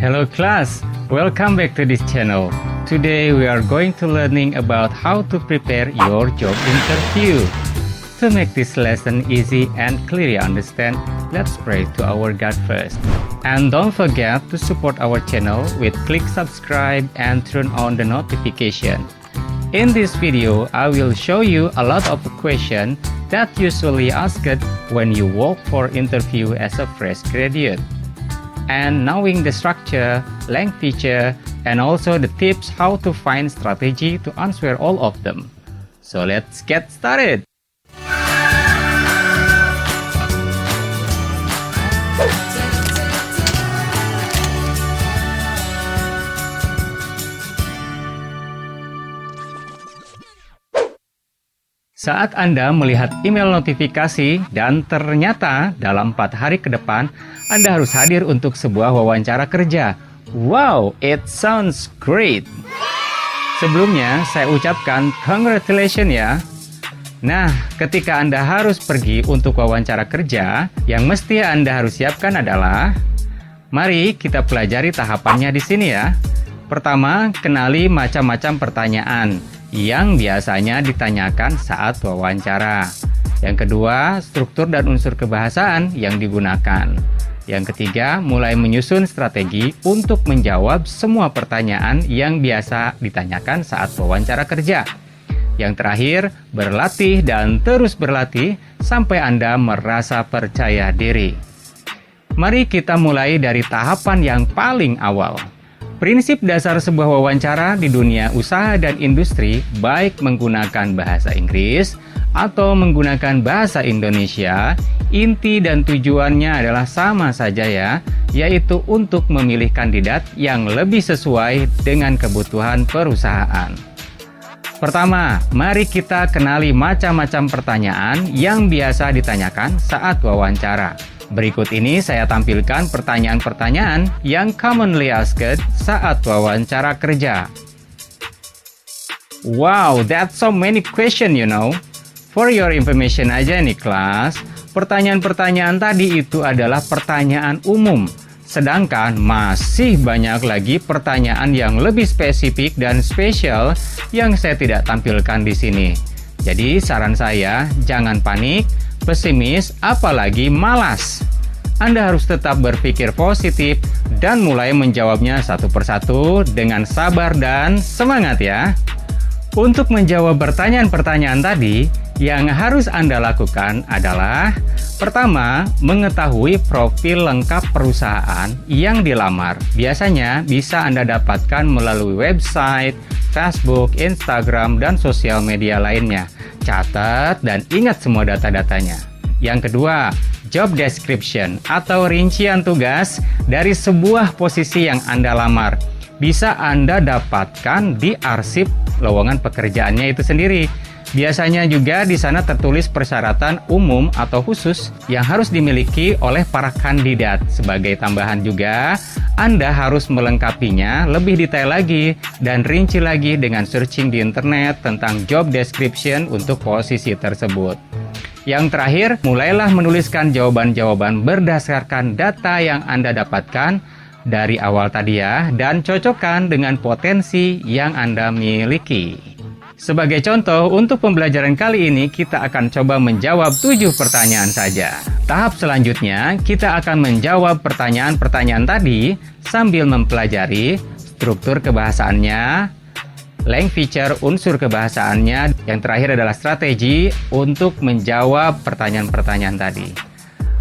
Hello class, welcome back to this channel. Today we are going to learning about how to prepare your job interview. To make this lesson easy and clearly understand, let's pray to our God first. And don't forget to support our channel with click subscribe and turn on the notification. In this video, I will show you a lot of questions that usually asked when you walk for interview as a fresh graduate. And knowing the structure, length feature, and also the tips how to find strategy to answer all of them. So let's get started! Saat Anda melihat email notifikasi dan ternyata dalam 4 hari ke depan, Anda harus hadir untuk sebuah wawancara kerja. Wow, it sounds great! Sebelumnya, saya ucapkan congratulations ya. Nah, ketika Anda harus pergi untuk wawancara kerja, yang mesti Anda harus siapkan adalah, mari kita pelajari tahapannya di sini ya. Pertama, kenali macam-macam pertanyaan yang biasanya ditanyakan saat wawancara. Yang kedua, struktur dan unsur kebahasaan yang digunakan. Yang ketiga, mulai menyusun strategi untuk menjawab semua pertanyaan yang biasa ditanyakan saat wawancara kerja. Yang terakhir, berlatih dan terus berlatih sampai Anda merasa percaya diri. Mari kita mulai dari tahapan yang paling awal. Prinsip dasar sebuah wawancara di dunia usaha dan industri, baik menggunakan bahasa Inggris atau menggunakan bahasa Indonesia, inti dan tujuannya adalah sama saja ya, yaitu untuk memilih kandidat yang lebih sesuai dengan kebutuhan perusahaan. Pertama, mari kita kenali macam-macam pertanyaan yang biasa ditanyakan saat wawancara. Berikut ini saya tampilkan pertanyaan-pertanyaan yang commonly asked saat wawancara kerja. Wow, that's so many questions you know. For your information aja nih kelas, pertanyaan-pertanyaan tadi itu adalah pertanyaan umum. Sedangkan masih banyak lagi pertanyaan yang lebih spesifik dan spesial yang saya tidak tampilkan di sini. Jadi saran saya, jangan panik, pesimis, apalagi malas. Anda harus tetap berpikir positif dan mulai menjawabnya satu persatu dengan sabar dan semangat ya. Untuk menjawab pertanyaan-pertanyaan tadi, yang harus Anda lakukan adalah pertama, mengetahui profil lengkap perusahaan yang dilamar. Biasanya bisa Anda dapatkan melalui website, Facebook, Instagram, dan sosial media lainnya. Catat dan ingat semua data-datanya. Yang kedua, job description atau rincian tugas dari sebuah posisi yang Anda lamar. Bisa Anda dapatkan di arsip lowongan pekerjaannya itu sendiri. Biasanya juga di sana tertulis persyaratan umum atau khusus yang harus dimiliki oleh para kandidat. Sebagai tambahan juga, Anda harus melengkapinya lebih detail lagi dan rinci lagi dengan searching di internet tentang job description untuk posisi tersebut. Yang terakhir, mulailah menuliskan jawaban-jawaban berdasarkan data yang Anda dapatkan dari awal tadi ya, dan cocokkan dengan potensi yang Anda miliki. Sebagai contoh, untuk pembelajaran kali ini kita akan coba menjawab 7 pertanyaan saja. Tahap selanjutnya, kita akan menjawab pertanyaan-pertanyaan tadi sambil mempelajari struktur kebahasaannya, length feature unsur kebahasaannya, yang terakhir adalah strategi untuk menjawab pertanyaan-pertanyaan tadi.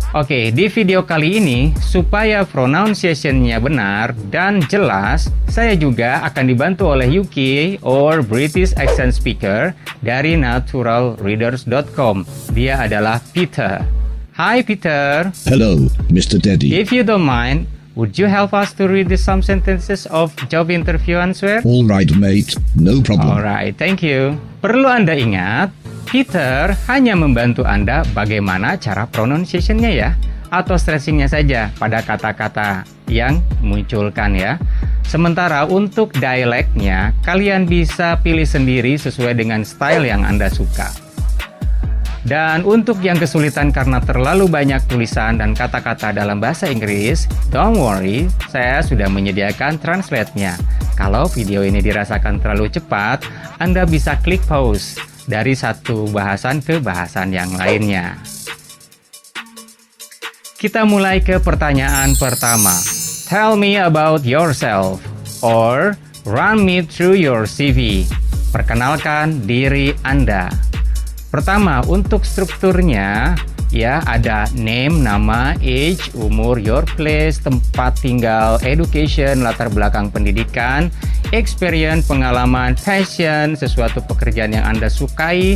Oke, di video kali ini, supaya pronunciation-nya benar dan jelas, saya juga akan dibantu oleh UK or British Accent Speaker dari naturalreaders.com. Dia adalah Peter. Hi Peter. Hello, Mr. Teddy. If you don't mind, would you help us to read some sentences of job interview answer? All right, mate. No problem. Alright, thank you. Perlu Anda ingat, Peter hanya membantu Anda bagaimana cara pronunciation-nya ya, atau stressing-nya saja pada kata-kata yang munculkan ya. Sementara untuk dialeknya, kalian bisa pilih sendiri sesuai dengan style yang Anda suka. Dan untuk yang kesulitan karena terlalu banyak tulisan dan kata-kata dalam bahasa Inggris, don't worry, saya sudah menyediakan translate-nya. Kalau video ini dirasakan terlalu cepat, Anda bisa klik pause dari satu bahasan ke bahasan yang lainnya. Kita mulai ke pertanyaan pertama. Tell me about yourself or run me through your CV. Perkenalkan diri Anda. Pertama, untuk strukturnya, ya ada name, nama, age, umur, your place, tempat tinggal, education, latar belakang pendidikan, experience, pengalaman, passion, sesuatu pekerjaan yang Anda sukai.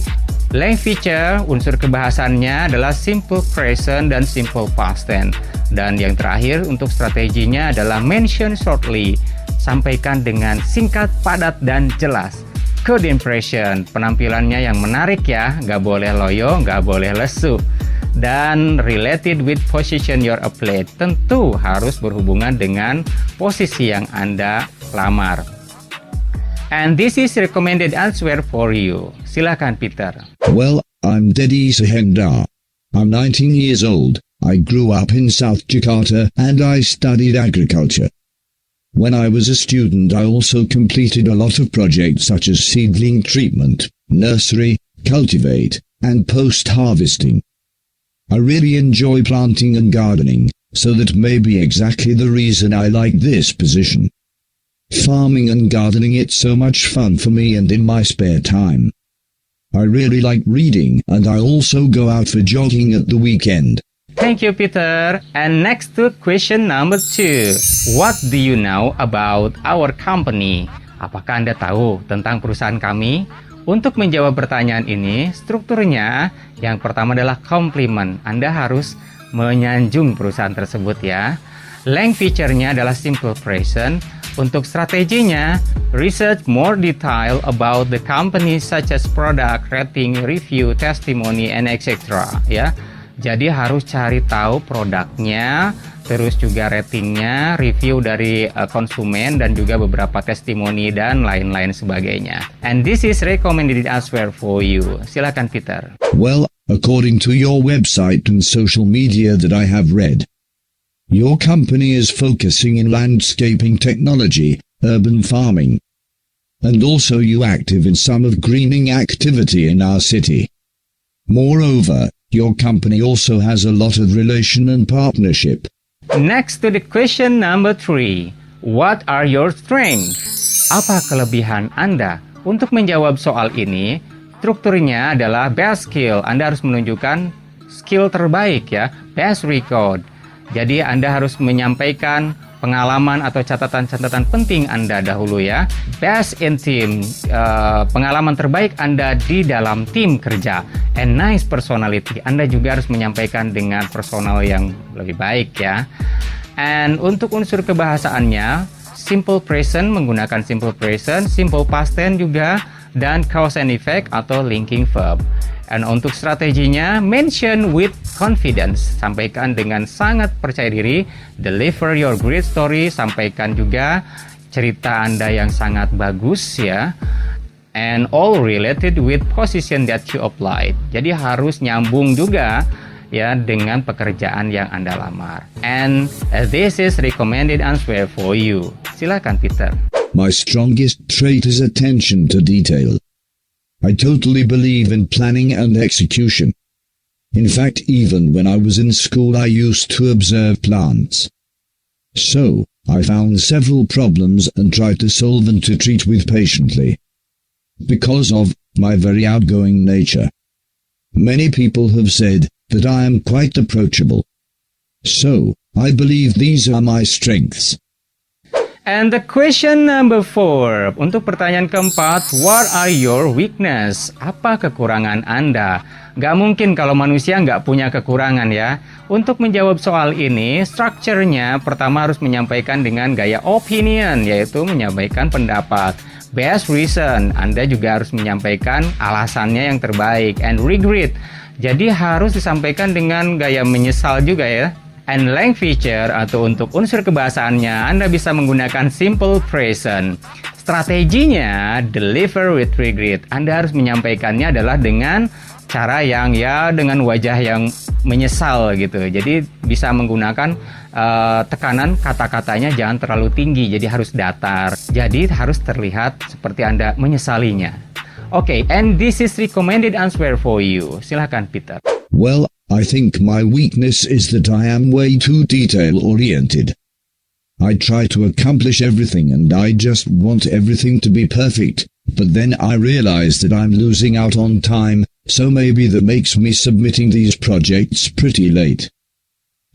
Language feature, unsur kebahasannya adalah simple present dan simple past tense. Dan yang terakhir untuk strateginya adalah mention shortly, sampaikan dengan singkat, padat, dan jelas. Good impression, penampilannya yang menarik ya, nggak boleh loyo, nggak boleh lesu. Dan related with position you're applied, tentu harus berhubungan dengan posisi yang Anda lamar. And this is recommended answer for you. Silakan Peter. Well, I'm Dedi Sahendar. I'm 19 years old. I grew up in South Jakarta and I studied agriculture. When I was a student, I also completed a lot of projects such as seedling treatment, nursery, cultivate, and post-harvesting. I really enjoy planting and gardening, so that may be exactly the reason I like this position. Farming and gardening, it's so much fun for me and in my spare time. I really like reading and I also go out for jogging at the weekend. Thank you, Peter. And next to question number 2. What do you know about our company? Apakah Anda tahu tentang perusahaan kami? Untuk menjawab pertanyaan ini, strukturnya yang pertama adalah compliment. Anda harus menyanjung perusahaan tersebut ya. Length feature-nya adalah simple present. Untuk strateginya, research more detail about the company such as product, rating, review, testimony, and etc. Ya. Jadi harus cari tahu produknya, terus juga ratingnya, review dari konsumen, dan juga beberapa testimoni dan lain-lain sebagainya. And this is recommended answer for you. Silakan Peter. Well, according to your website and social media that I have read, your company is focusing in landscaping technology, urban farming, and also you active in some of greening activity in our city. Moreover, your company also has a lot of relation and partnership. Next to the question number 3. What are your strengths? Apa kelebihan Anda? Untuk menjawab soal ini, strukturnya adalah best skill. Anda harus menunjukkan skill terbaik ya, best record. Jadi Anda harus menyampaikan pengalaman atau catatan-catatan penting Anda dahulu ya. Best in team, pengalaman terbaik Anda di dalam tim kerja. And nice personality, Anda juga harus menyampaikan dengan personal yang lebih baik ya. And untuk unsur kebahasaannya, simple present menggunakan simple present, simple past tense juga, dan cause and effect atau linking verb. And untuk strateginya, mention with confidence, sampaikan dengan sangat percaya diri, deliver your great story, sampaikan juga cerita Anda yang sangat bagus ya, and all related with position that you applied. Jadi harus nyambung juga ya dengan pekerjaan yang Anda lamar. And this is recommended answer for you. Silakan Peter. My strongest trait is attention to detail. I totally believe in planning and execution. In fact, even when I was in school, I used to observe plants. So, I found several problems and tried to solve and to treat with patiently. Because of my very outgoing nature. Many people have said that I am quite approachable. So, I believe these are my strengths. And the question number 4. Untuk pertanyaan keempat, what are your weakness? Apa kekurangan Anda? Gak mungkin kalau manusia nggak punya kekurangan ya. Untuk menjawab soal ini, strukturnya pertama harus menyampaikan dengan gaya opinion, yaitu menyampaikan pendapat. Best reason, Anda juga harus menyampaikan alasannya yang terbaik. And regret, jadi harus disampaikan dengan gaya menyesal juga ya. And length feature atau untuk unsur kebahasaannya, Anda bisa menggunakan simple present. Strateginya, deliver with regret. Anda harus menyampaikannya adalah dengan cara yang ya dengan wajah yang menyesal gitu. Jadi bisa menggunakan tekanan kata-katanya jangan terlalu tinggi, jadi harus datar. Jadi harus terlihat seperti Anda menyesalinya. Okay, and this is recommended answer for you. Silakan Peter. Well, I think my weakness is that I am way too detail-oriented. I try to accomplish everything and I just want everything to be perfect, but then I realize that I'm losing out on time, so maybe that makes me submitting these projects pretty late.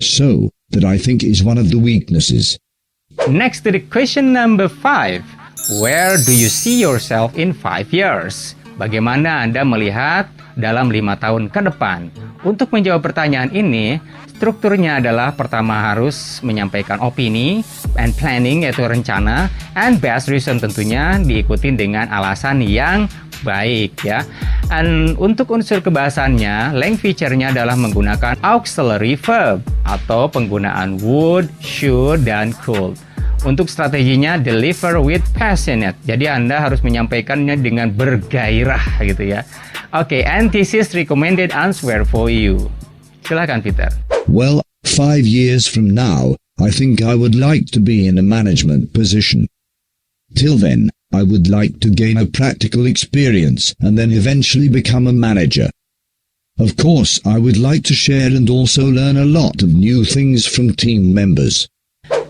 So, that I think is one of the weaknesses. Next to the question number 5. Where do you see yourself in 5 years? Bagaimana Anda melihat dalam 5 tahun ke depan? Untuk menjawab pertanyaan ini, strukturnya adalah pertama harus menyampaikan opini, and planning yaitu rencana, and best reason tentunya diikuti dengan alasan yang baik ya. Dan untuk unsur kebahasannya, lang feature-nya adalah menggunakan auxiliary verb atau penggunaan would, should, dan could. Untuk strateginya deliver with passionate. Jadi Anda harus menyampaikannya dengan bergairah gitu ya. Okay, and this is recommended answer for you. Silakan Peter. Well, 5 years from now, I think I would like to be in a management position. Till then, I would like to gain a practical experience and then eventually become a manager. Of course, I would like to share and also learn a lot of new things from team members.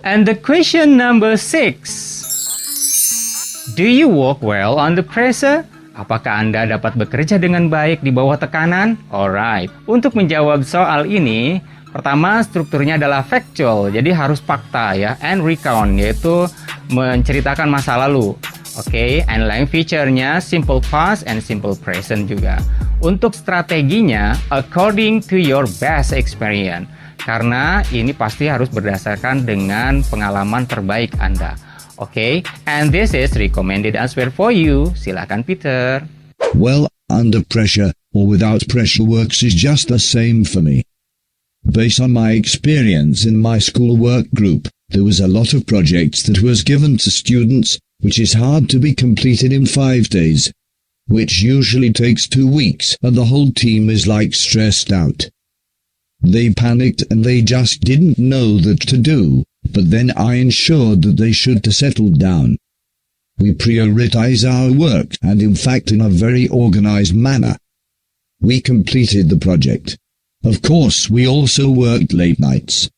And the question number 6. Do you work well under pressure? Apakah Anda dapat bekerja dengan baik di bawah tekanan? Alright. Untuk menjawab soal ini, pertama strukturnya adalah factual, jadi harus fakta ya, and recount yaitu menceritakan masa lalu. Oke, and lang feature-nya simple past and simple present juga. Untuk strateginya according to your best experience. Karena ini pasti harus berdasarkan dengan pengalaman terbaik Anda. Oke, and this is recommended answer for you. Silakan Peter. Well, under pressure or without pressure works is just the same for me. Based on my experience in my school work group, there was a lot of projects that was given to students, which is hard to be completed in 5 days, which usually takes 2 weeks, and the whole team is like stressed out. They panicked and they just didn't know what to do, but then I ensured that they should settle down. We prioritize our work and in fact in a very organized manner. We completed the project. Of course, we also worked late nights.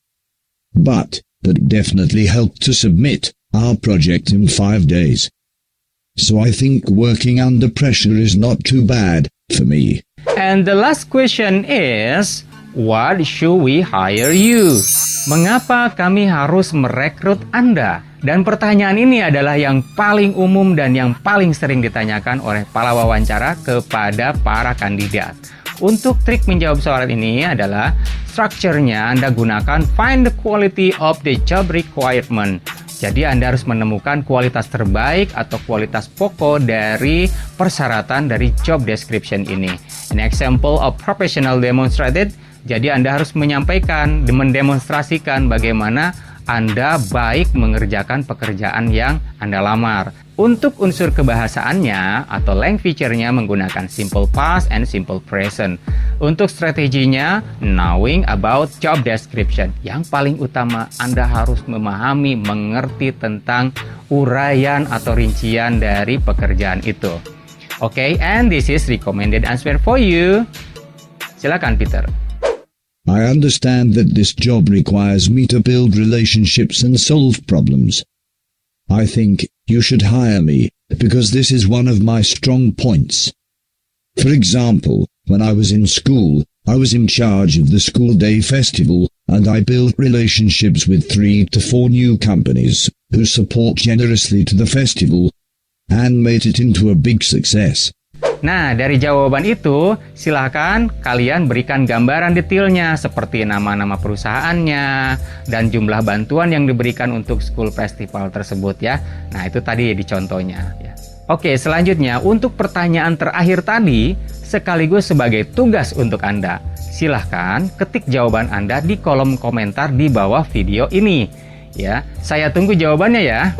But that definitely helped to submit our project in 5 days. So I think working under pressure is not too bad for me. And the last question is, what should we hire you? Mengapa kami harus merekrut Anda? Dan pertanyaan ini adalah yang paling umum dan yang paling sering ditanyakan oleh para wawancara kepada para kandidat. Untuk trik menjawab soal ini adalah strukturnya Anda gunakan find the quality of the job requirement. Jadi Anda harus menemukan kualitas terbaik atau kualitas pokok dari persyaratan dari job description ini. An example of professional demonstrated. Jadi Anda harus menyampaikan, mendemonstrasikan bagaimana Anda baik mengerjakan pekerjaan yang Anda lamar. Untuk unsur kebahasaannya atau lang feature-nya menggunakan simple past and simple present. Untuk strateginya, knowing about job description. Yang paling utama, Anda harus memahami, mengerti tentang uraian atau rincian dari pekerjaan itu. Okay, and this is recommended answer for you. Silakan Peter. I understand that this job requires me to build relationships and solve problems. I think you should hire me because this is one of my strong points. For example, when I was in school, I was in charge of the school day festival and I built relationships with 3 to 4 new companies who support generously to the festival and made it into a big success. Nah, dari jawaban itu, silahkan kalian berikan gambaran detailnya seperti nama-nama perusahaannya dan jumlah bantuan yang diberikan untuk school festival tersebut ya. Nah, itu tadi di contohnya ya. Oke, selanjutnya untuk pertanyaan terakhir tadi sekaligus sebagai tugas untuk Anda. Silahkan ketik jawaban Anda di kolom komentar di bawah video ini ya. Saya tunggu jawabannya ya.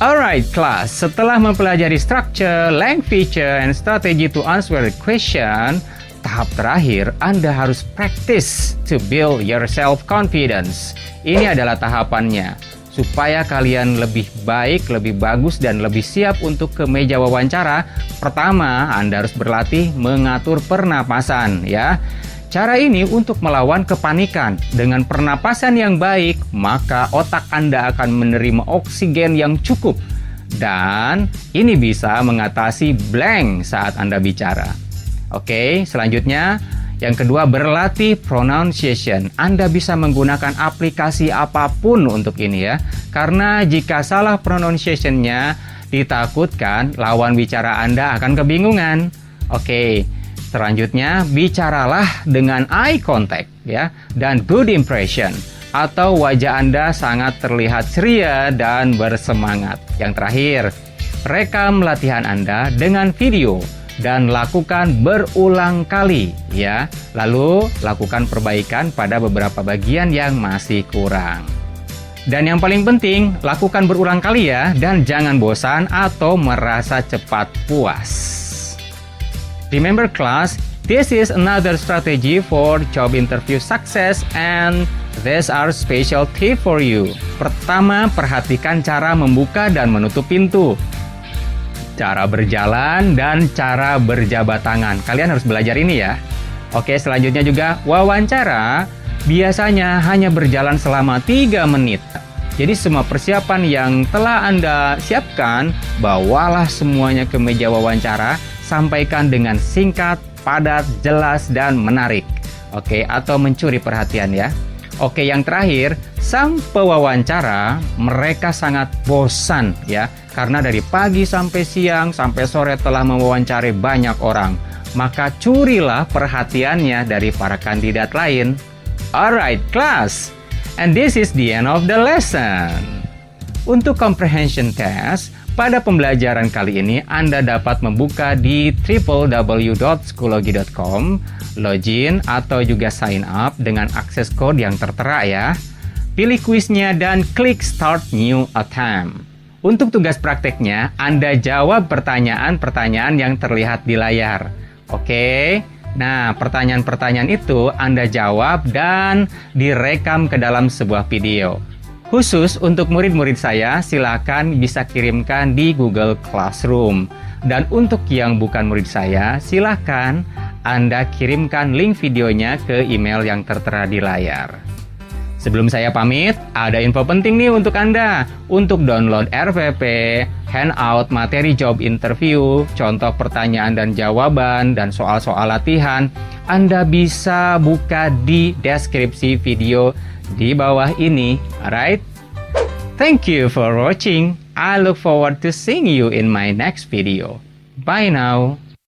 Alright class, setelah mempelajari structure, length, feature, and strategy to answer the question, tahap terakhir Anda harus practice to build your self-confidence. Ini adalah tahapannya, supaya kalian lebih baik, lebih bagus, dan lebih siap untuk ke meja wawancara. Pertama, Anda harus berlatih mengatur pernapasan ya. Cara ini untuk melawan kepanikan. Dengan pernapasan yang baik, maka otak Anda akan menerima oksigen yang cukup. Dan ini bisa mengatasi blank saat Anda bicara. Oke, selanjutnya yang kedua, berlatih pronunciation. Anda bisa menggunakan aplikasi apapun untuk ini ya. Karena jika salah pronunciation-nya, ditakutkan lawan bicara Anda akan kebingungan. Oke. Selanjutnya, bicaralah dengan eye contact ya dan good impression atau wajah Anda sangat terlihat ceria dan bersemangat. Yang terakhir, rekam latihan Anda dengan video dan lakukan berulang kali ya. Lalu lakukan perbaikan pada beberapa bagian yang masih kurang. Dan yang paling penting, lakukan berulang kali ya dan jangan bosan atau merasa cepat puas. Remember class, this is another strategy for job interview success and these are special tip for you. Pertama, perhatikan cara membuka dan menutup pintu, cara berjalan dan cara berjabat tangan. Kalian harus belajar ini ya. Oke, selanjutnya juga wawancara biasanya hanya berjalan selama 3 menit. Jadi semua persiapan yang telah Anda siapkan, bawalah semuanya ke meja wawancara. Sampaikan dengan singkat, padat, jelas, dan menarik. Oke, atau mencuri perhatian ya. Oke, yang terakhir, sang pewawancara mereka sangat bosan ya. Karena dari pagi sampai siang, sampai sore telah mewawancari banyak orang. Maka curilah perhatiannya dari para kandidat lain. Alright, class. And this is the end of the lesson. Untuk comprehension test, pada pembelajaran kali ini Anda dapat membuka di www.schoology.com, login atau juga sign up dengan akses code yang tertera ya. Pilih kuisnya dan klik start new attempt. Untuk tugas prakteknya, Anda jawab pertanyaan-pertanyaan yang terlihat di layar. Oke? Nah, pertanyaan-pertanyaan itu Anda jawab dan direkam ke dalam sebuah video. Khusus untuk murid-murid saya, silakan bisa kirimkan di Google Classroom. Dan untuk yang bukan murid saya, silakan Anda kirimkan link videonya ke email yang tertera di layar. Sebelum saya pamit, ada info penting nih untuk Anda. Untuk download RPP, handout materi job interview, contoh pertanyaan dan jawaban, dan soal-soal latihan, Anda bisa buka di deskripsi video di bawah ini. Alright? Thank you for watching. I look forward to seeing you in my next video. Bye now.